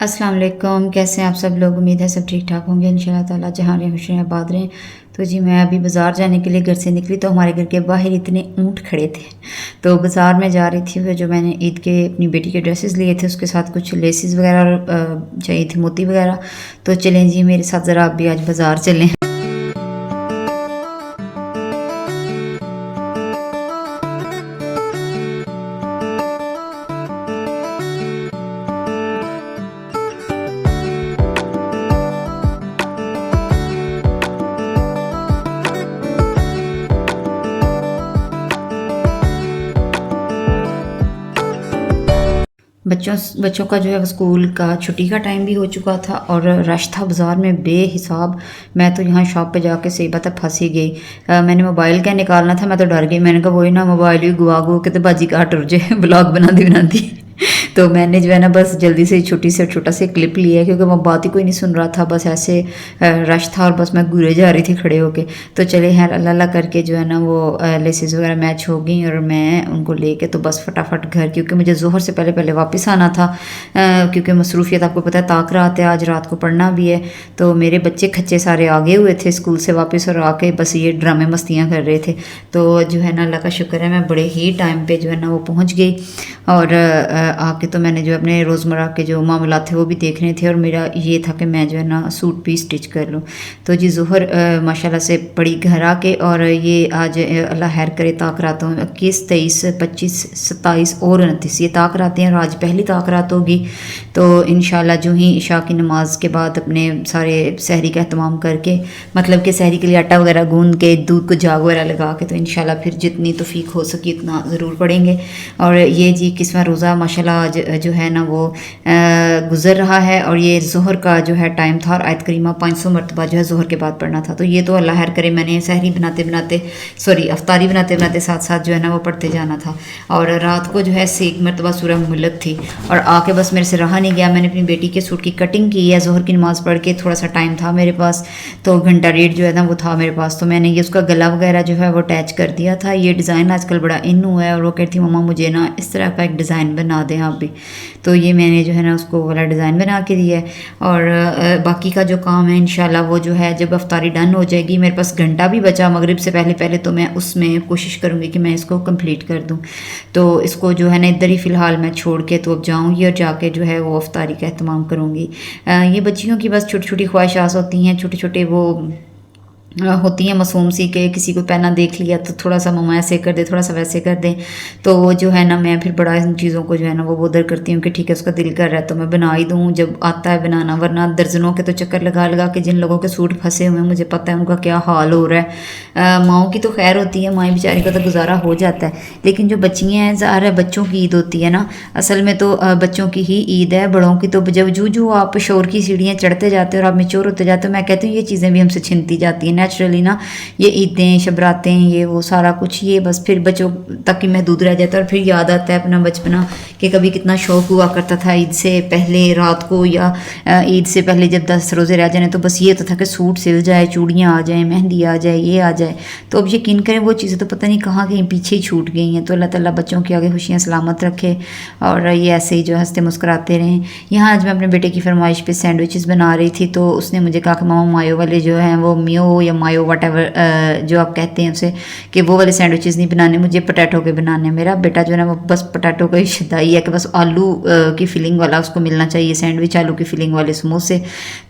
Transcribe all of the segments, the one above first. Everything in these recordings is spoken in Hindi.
अस्सलाम वालेकुम। कैसे हैं आप सब लोग? उम्मीद है सब ठीक ठाक होंगे इंशाल्लाह ताला। जहाँ रहें खुश रहें आबाद रहें। तो जी मैं अभी बाज़ार जाने के लिए घर से निकली तो हमारे घर के बाहर इतने ऊँट खड़े थे। तो बाज़ार में जा रही थी, वो जो मैंने ईद के अपनी बेटी के ड्रेसेस लिए थे उसके साथ कुछ लेसेस वगैरह चाहिए थी, मोती वगैरह। तो चलें जी मेरे साथ ज़रा आप भी आज बाज़ार चलें। बच्चों बच्चों का जो है स्कूल का छुट्टी का टाइम भी हो चुका था और रश था बाज़ार में बेहिसाब। मैं तो यहाँ शॉप पे जाके सही बात है फंस ही गई। मैंने मोबाइल क्या निकालना था, मैं तो डर गई। मैंने कहा वही ना मोबाइल ही गुआ गुआ के तो बाजी का टुर जाए ब्लॉग बनाती बनाती। तो मैंने जो है ना बस जल्दी से छोटी से छोटा से क्लिप लिया क्योंकि वो बात ही कोई नहीं सुन रहा था। बस ऐसे रश था और बस मैं घूरे जा रही थी खड़े होके। तो चले खैर अल्लाह अल्लाह करके जो है ना वो लेसेस वगैरह मैच हो गई और मैं उनको लेके तो बस फटाफट घर, क्योंकि मुझे ज़ोहर से पहले पहले वापस आना था। क्योंकि मसरूफियत आपको पता है ताक रात है, आज रात को पढ़ना भी है। तो मेरे बच्चे खच्चे सारे आगे हुए थे स्कूल से वापस और आके बस ये ड्रामे मस्तियाँ कर रहे थे। तो जो है ना अल्लाह का शुक्र है मैं बड़े ही टाइम पे जो है ना वो पहुँच गई। और आके तो मैंने जो अपने रोज़मर्रा के जो मामलात थे वो भी देखने थे और मेरा ये था कि मैं जो है ना सूट भी स्टिच कर लूँ। तो जी ज़ोहर माशाल्लाह से पड़ी घर आके और ये आज अल्लाह खैर करे ताक रातों 21 23 25 27 और 29 ये ताक रातें हैं और आज पहली ताक रात होगी। तो इंशाल्लाह जो ही इशा की नमाज के बाद अपने सारे सहरी का एहतमाम करके, मतलब कि सहरी के लिए आटा वगैरह गूंद के दूध को जाग वगैरह लगा के, तो इंशाल्लाह फिर जितनी तौफीक हो सकी उतना ज़रूर पढ़ेंगे। और ये जी 21वां रोज़ा माशाल्लाह आज जो है ना वो गुज़र रहा है और ये ज़ोहर का जो है टाइम था और आयत करीमा 500 मरतबा जो है ज़ोहर के बाद पढ़ना था। तो ये तो अल्लाह खैर करे मैंने सहरी बनाते बनाते अफ्तारी बनाते बनाते साथ साथ जो है ना वो पढ़ते जाना था। और रात को जो है से एक मरतबा सूरह मुल्क थी और आके बस मेरे से रहा नहीं गया। मैंने अपनी बेटी के सूट की कटिंग की है, ज़ोहर की नमाज़ पढ़ के थोड़ा सा टाइम था मेरे पास, तो घंटा डेढ़ जो है ना वो था मेरे पास। तो मैंने ये उसका गला वगैरह जो है वो अटैच कर दिया था। ये डिज़ाइन आजकल बड़ा इन हुआ है और वो कहती मम्मा मुझे ना इस तरह का एक डिज़ाइन बना दें आप भी। तो ये मैंने जो है ना उसको वाला डिज़ाइन बना के दिया है। और बाकी का जो काम है इंशाल्लाह वो जो है जब अफ्तारी डन हो जाएगी, मेरे पास घंटा भी बचा मगरिब से पहले पहले, तो मैं उसमें कोशिश करूँगी कि मैं इसको कंप्लीट कर दूँ। तो इसको जो है ना इधर ही फ़िलहाल मैं छोड़ के तो अब जाऊँगी और जाके जो है वो अफ्तारी का एहतमाम करूँगी। ये बच्चियों की बस छोटी छोटी ख्वाहिशात होती हैं, छोटे छोटे वो होती हैं मासूम सी के किसी को पहना देख लिया तो थोड़ा सा मम्मा ऐसे कर दे, थोड़ा सा वैसे कर दे। तो वो जो है ना मैं फिर बड़ा इन चीज़ों को जो है ना वो बोदर करती हूँ कि ठीक है उसका दिल कर रहा है तो मैं बना ही दूँ जब आता है बनाना, वरना दर्जनों के तो चक्कर लगा लगा के जिन लोगों के सूट फंसे हुए हैं मुझे पता है उनका क्या हाल हो रहा है। माओं की तो खैर होती है, माएँ बेचारी का तो गुजारा हो जाता है, लेकिन जो बच्चियाँ हैं ज़ाहिर है बच्चों की ईद होती है ना, असल में तो बच्चों की ही ईद है। बड़ों की तो जब जू आप शोर की सीढ़ियाँ चढ़ते जाते हो और आप मेच्योर होते जाते हो, मैं कहती हूँ ये चीज़ें भी हमसे छिनती जाती हैं नेचुरली ना। ये ईदें शबरातें ये वो सारा कुछ ये बस फिर बच्चों तक ही महदूद रह जाता है और फिर याद आता है अपना बचपना कि कभी कितना शौक हुआ करता था ईद से पहले रात को या ईद से पहले जब 10 रोज़े रह जाने तो बस ये होता था कि सूट सिल जाए, चूड़ियाँ आ जाए, मेहंदी आ जाए, ये आ जाए। तो अब यकीन करें वो चीज़ें तो पता नहीं कहाँ कहीं पीछे ही छूट गई हैं। तो अल्लाह ताला बच्चों की आगे खुशियाँ सलामत रखे और ये ऐसे ही जो हंसते मुस्कुराते रहें। यहाँ आज मैं अपने बेटे की फरमाइश पे सैंडविचेस बना रही थी तो उसने मुझे कहा कि मामा मायो वाले जो हैं वो मियो या मायो वट जो आप कहते हैं उसे कि वो वाले सैंडविचेस नहीं बनाने, मुझे पोटैटो के बनाने। मेरा बेटा जो है ना वो बस पोटैटो का ही शदाई है कि बस आलू की फिलिंग वाला उसको मिलना चाहिए सैंडविच, आलू की फिलिंग वाले समोसे।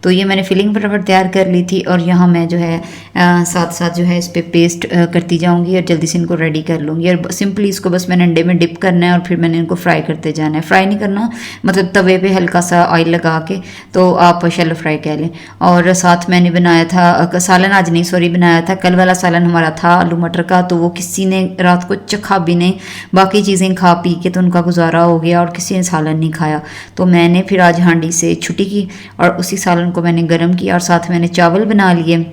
तो ये मैंने फिलिंग फटाफट तैयार कर ली थी और यहाँ मैं जो है साथ साथ जो है इस पर पेस्ट करती जाऊँगी और जल्दी से इनको रेडी कर लूँगी। और सिंपली इसको बस मैंने अंडे में डिप करना है और फिर मैंने इनको फ्राई करते जाना है। फ्राई नहीं करना मतलब तवे पे हल्का सा ऑयल लगा के, तो आप शैलो फ्राई कह लें। और साथ मैंने बनाया था सालन, आज नहीं सॉरी बनाया था, कल वाला सालन हमारा था आलू मटर का, तो वो किसी ने रात को चखा भी नहीं, बाकी चीज़ें खा पी के तो उनका गुजारा हो गया और किसी ने सालन नहीं खाया। तो मैंने फिर आज हांडी से छुट्टी की और उसी सालन को मैंने गर्म किया और साथ मैंने चावल बना लिए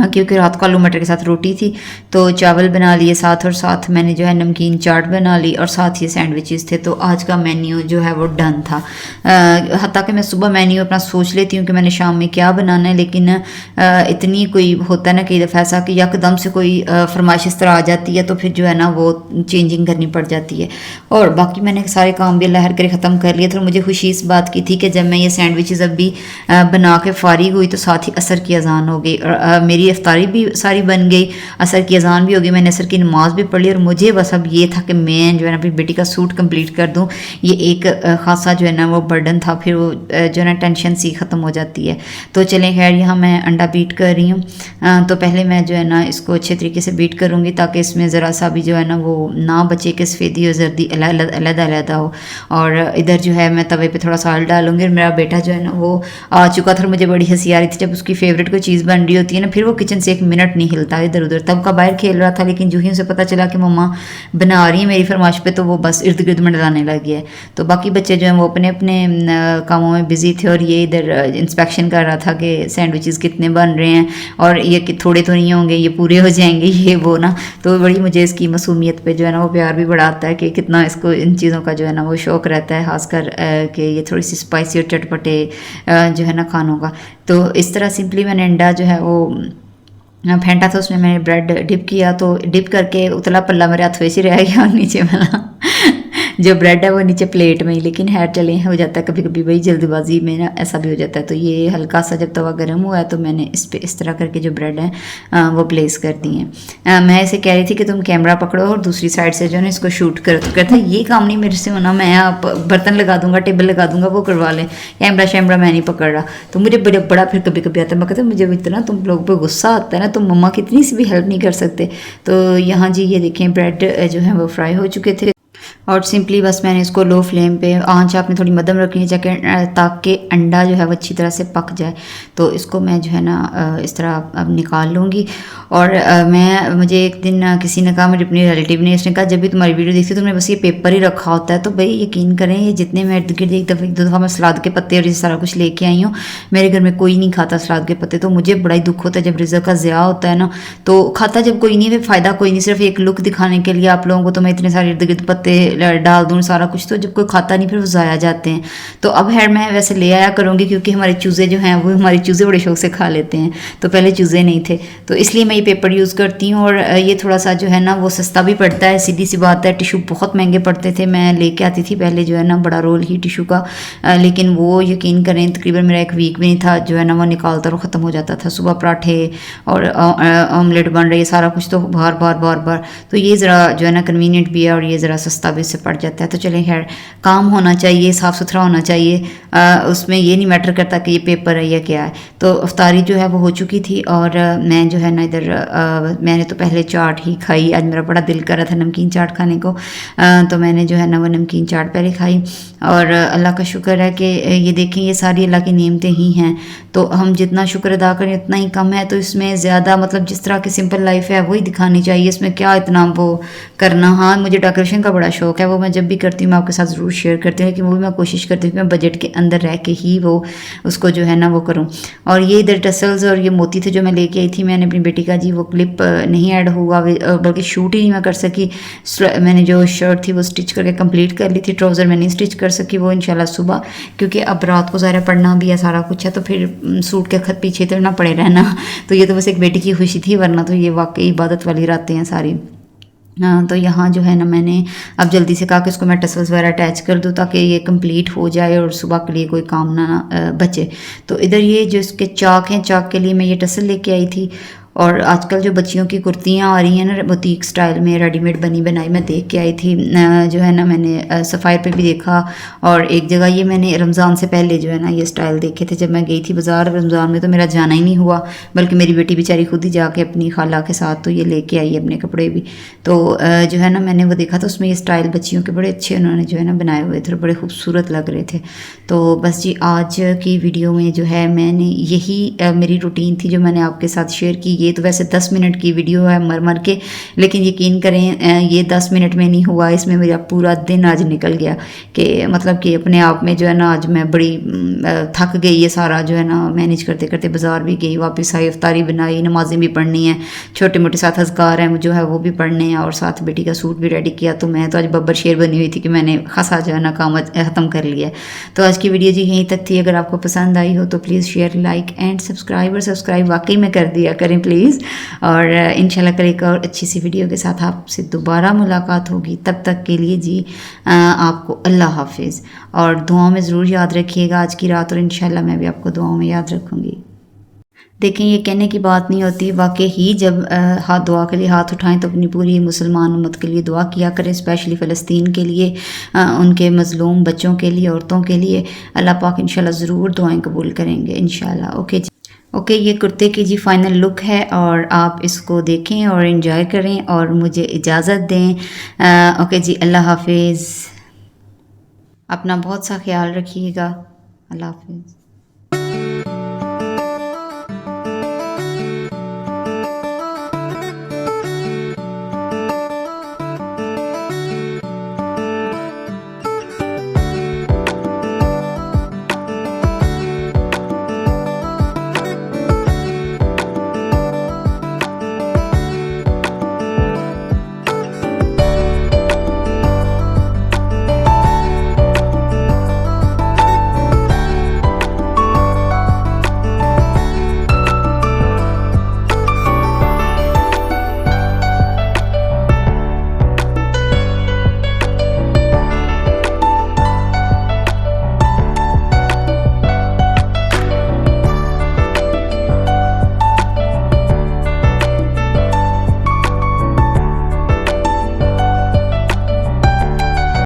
क्योंकि रात को आलू मटर के साथ रोटी थी, तो चावल बना लिए साथ, और साथ मैंने जो है नमकीन चाट बना ली, और साथ ये सैंडविचेस थे। तो आज का मेन्यू जो है वो डन था। हत्ता कि मैं सुबह मेन्यू अपना सोच लेती हूँ कि मैंने शाम में क्या बनाना है, लेकिन इतनी कोई होता है ना कई दफ़ा ऐसा कि यकदम से कोई फरमाइश इस तरह आ जाती है, तो फिर जो है ना वो चेंजिंग करनी पड़ जाती है। और बाकी मैंने सारे काम भी अल्लाह करे ख़त्म कर लिए। तो मुझे खुशी इस बात की थी कि जब मैं ये सैंडविचेस अभी बना के फारिग हुई, तो साथ ही असर की अजान हो गई, और मेरी इफ्तारी भी सारी बन गई, असर की अजान भी हो गई, मैंने असर की नमाज भी पढ़ ली। और मुझे बस अब ये था कि मैं जो है ना अपनी बेटी का सूट कंप्लीट कर दूं। ये एक खासा जो है ना वो बर्डन था, फिर वो जो है ना टेंशन सी ख़त्म हो जाती है। तो चलें खैर, यहाँ मैं अंडा बीट कर रही हूँ। तो पहले मैं जो है ना इसको अच्छे तरीके से बीट करूँगी, ताकि इसमें ज़रा सा भी जो है ना वो ना बचे कि सफ़ेदी और जर्दी अलग हो। और इधर जो है मैं तवे पे थोड़ा सा ऑयल डालूंगी। और मेरा बेटा जो है ना वो आ चुका था, मुझे बड़ी हंसी आ रही थी जब उसकी फेवरेट कोई चीज़ बन रही होती है ना, फिर वो किचन से 1 मिनट नहीं हिलता इधर उधर। तब का बाहर खेल रहा था, लेकिन जो ही उसे पता चला कि मम्मा बना रही है मेरी फरमाइश पे, तो वो बस इर्द गिर्द मंडराने लग गया है। तो बाकी बच्चे जो हैं वो अपने अपने कामों में बिजी थे, और ये इधर इंस्पेक्शन कर रहा था कि सैंडविचेस कितने बन रहे हैं, और ये कि थोड़े तो नहीं होंगे, ये पूरे हो जाएंगे, ये वो ना। तो बड़ी मुझे इसकी मासूमियत पे जो है ना वो प्यार भी बढ़ा आता है कि कितना इसको इन चीज़ों का जो है ना वो शौक़ रहता है, खासकर कि ये थोड़ी सी स्पाइसी और चटपटे जो है ना खानों का। तो इस तरह सिंपली मैंने अंडा जो है वो फेंटा था, उसमें मैंने ब्रेड डिप किया, तो डिप करके उतला पल्ला मेरे हाथ वैसे रह गया, और नीचे वाला जो ब्रेड है वो नीचे प्लेट में ही। लेकिन है चले हो जाता है कभी कभी भाई जल्दबाजी में ना, ऐसा भी हो जाता है। तो ये हल्का सा जब तवा गर्म हुआ है, तो मैंने इस पे इस तरह करके जो ब्रेड है वो प्लेस कर दी हैं। मैं ऐसे कह रही थी कि तुम कैमरा पकड़ो और दूसरी साइड से जो है ना इसको शूट करो। तो कहता है ये काम नहीं मेरे से होना, मैं आप बर्तन लगा दूंगा, टेबल लगा दूंगा, वो करवा लें, कैमरा शैमरा मैं नहीं पकड़ रहा। तो मुझे बड़ा फिर कभी कभी आता है, मैं कहता मुझे इतना तुम लोग पर गुस्सा आता है ना, तुम मम्मा कितनी सी भी हेल्प नहीं कर सकते। तो यहाँ जी ये देखें ब्रेड जो है वो फ्राई हो चुके थे, और सिंपली बस मैंने इसको लो फ्लेम पे आंच आपने थोड़ी मध्यम रखनी है, ताकि अंडा जो है वो अच्छी तरह से पक जाए। तो इसको मैं जो है ना इस तरह अब निकाल लूँगी। और मुझे एक दिन किसी ने कहा, मेरी अपनी रिलेटिव ने, इसने कहा जब भी तुम्हारी वीडियो देखती हो तुमने बस ये पेपर ही रखा होता है। तो भाई यकीन करें, ये जितने मैं इर्द गिर्द एक दफ़ा मैं सलाद के पत्ते और ये सारा कुछ लेके आई हूँ, मेरे घर में कोई नहीं खाता सलाद के पत्ते। तो मुझे बड़ा ही दुख होता है जब रिज़्क का ज़िया होता है ना, तो खाता जब कोई नहीं, फिर फ़ायदा कोई नहीं, सिर्फ एक लुक दिखाने के लिए आप लोगों को तो मैं इतने सारे इर्द गिर्द पत्ते डाल दूँ सारा कुछ, तो जब कोई खाता नहीं फिर वो ज़ाया जाते हैं। तो अब खैर मैं वैसे ले आया करूँगी, क्योंकि हमारे चूज़े जो हैं वो हमारे चूज़े बड़े शौक से खा लेते हैं, तो पहले चूज़े नहीं थे, तो इसलिए मैं ये पेपर यूज़ करती हूँ। और ये थोड़ा सा जो है ना वो सस्ता भी पड़ता है, सीधी सी बात है। टिशू बहुत महंगे पड़ते थे, मैं लेके आती थी पहले जो है ना बड़ा रोल ही टिशू का, लेकिन वो यकीन करें तकरीबन मेरा 1 वीक भी नहीं था जो है ना वो निकालता और ख़त्म हो जाता था। सुबह पराठे और ऑमलेट बन रहे, सारा कुछ तो बार बार। तो ये ज़रा जो है ना कन्वीनियंट भी है, और ये ज़रा सस्ता भी इससे पड़ जाता है। तो चलें खैर, काम होना चाहिए, साफ़ सुथरा होना चाहिए, उसमें ये नहीं मैटर करता कि ये पेपर है या क्या है। तो अफ्तारी जो है वो हो चुकी थी, और मैं जो है ना इधर मैंने तो पहले चाट ही खाई। आज मेरा बड़ा दिल कर रहा था नमकीन चाट खाने को, तो मैंने जो है ना वो नमकीन चाट पहले खाई। और अल्लाह का शुक्र है कि ये देखें ये सारी अल्लाह की नेमतें ही हैं, तो हम जितना शुक्र अदा करें उतना ही कम है। तो इसमें ज़्यादा मतलब जिस तरह की सिंपल लाइफ है वही दिखानी चाहिए, इसमें क्या इतना वो करना। हाँ, मुझे डेकोरेशन का बड़ा शौक है, वो मैं जब भी करती हूँ मैं आपके साथ ज़रूर शेयर करती हूँ, लेकिन वो भी मैं कोशिश करती हूँ कि मैं बजट के अंदर रह के ही वो उसको जो है ना वो करूँ। और ये इधर टसल्स और ये मोती थे जो मैं लेके आई थी, मैंने अपनी बेटी का जी वो क्लिप नहीं ऐड हुआ, बल्कि शूट ही नहीं मैं कर सकी। मैंने जो शर्ट थी वो स्टिच करके कंप्लीट कर ली थी, ट्राउज़र मैं नहीं स्टिच कर सकी, वो इंशाल्लाह सुबह, क्योंकि अब रात को ज़ाहिर पढ़ना भी है, सारा कुछ है, तो फिर सूट के खत पीछे तो ना पड़े रहना। तो ये तो बस एक बेटी की खुशी थी, वरना तो ये वाकई इबादत वाली रातें हैं सारी। तो यहाँ जो है ना मैंने अब जल्दी से कहा कि इसको मैं टसल्स वगैरह अटैच कर दूँ ताकि ये कंप्लीट हो जाए और सुबह के लिए कोई काम ना बचे। तो इधर ये जो इसके चाक हैं, चाक के लिए मैं ये टसल लेके आई थी। और आजकल जो बच्चियों की कुर्तियाँ आ रही हैं ना बुटीक स्टाइल में, रेडीमेड बनी बनाई, मैं देख के आई थी जो है ना, मैंने सफ़ायर पे भी देखा, और एक जगह ये मैंने रमज़ान से पहले जो है ना ये स्टाइल देखे थे जब मैं गई थी बाज़ार। रमज़ान में तो मेरा जाना ही नहीं हुआ, बल्कि मेरी बेटी बेचारी खुद ही जाके अपनी खाला के साथ तो ये लेके आई अपने कपड़े भी। तो जो है ना मैंने वो देखा था, उसमें ये स्टाइल बच्चियों के बड़े अच्छे उन्होंने जो है ना बनाए हुए थे, बड़े खूबसूरत लग रहे थे। तो बस जी आज की वीडियो में जो है मैंने यही मेरी रूटीन थी जो मैंने आपके साथ शेयर की, ये तो वैसे 10 मिनट की वीडियो है मर मर के, लेकिन यकीन करें ये 10 मिनट में नहीं हुआ, इसमें मेरा पूरा दिन आज निकल गया कि मतलब कि अपने आप में जो है ना आज मैं बड़ी थक गई, ये सारा जो है ना मैनेज करते करते। बाज़ार भी गई, वापस आई, इफ्तारी बनाई, नमाज़ें भी पढ़नी हैं, छोटे मोटे साथ अज़कार हैं जो है वो भी पढ़ने हैं, और साथ बेटी का सूट भी रेडी किया। तो मैं तो आज बब्बर शेर बनी हुई थी कि मैंने खासा जो है ना काम ख़त्म कर लिया। तो आज की वीडियो जी यहीं तक थी। अगर आपको पसंद आई हो तो please share, like and subscribe, और सब्सक्राइब वाकई में कर दिया करें प्लीज़। और इंशाल्लाह कल एक और अच्छी सी वीडियो के साथ आपसे दोबारा मुलाकात होगी। तब तक के लिए जी आपको अल्लाह हाफिज़, और दुआओं में ज़रूर याद रखिएगा आज की रात, और इंशाल्लाह मैं भी आपको दुआओं में याद रखूँगी। देखें, ये कहने की बात नहीं होती, वाकई ही जब हाथ दुआ के लिए हाथ उठाएं तो अपनी पूरी मुसलमान उम्मत के लिए दुआ किया करें, स्पेशली फ़लस्तीन के लिए, उनके मज़लूम बच्चों के लिए, औरतों के लिए। अल्लाह पाक इंशाल्लाह ज़रूर दुआएं कबूल करेंगे इंशाल्लाह। ओके जी, ओके, ये कुर्ते की जी फ़ाइनल लुक है, और आप इसको देखें और इन्जॉय करें और मुझे इजाज़त दें। ओके जी, अल्लाह हाफिज़, अपना बहुत सा ख्याल रखिएगा। अल्लाह हाफिज़।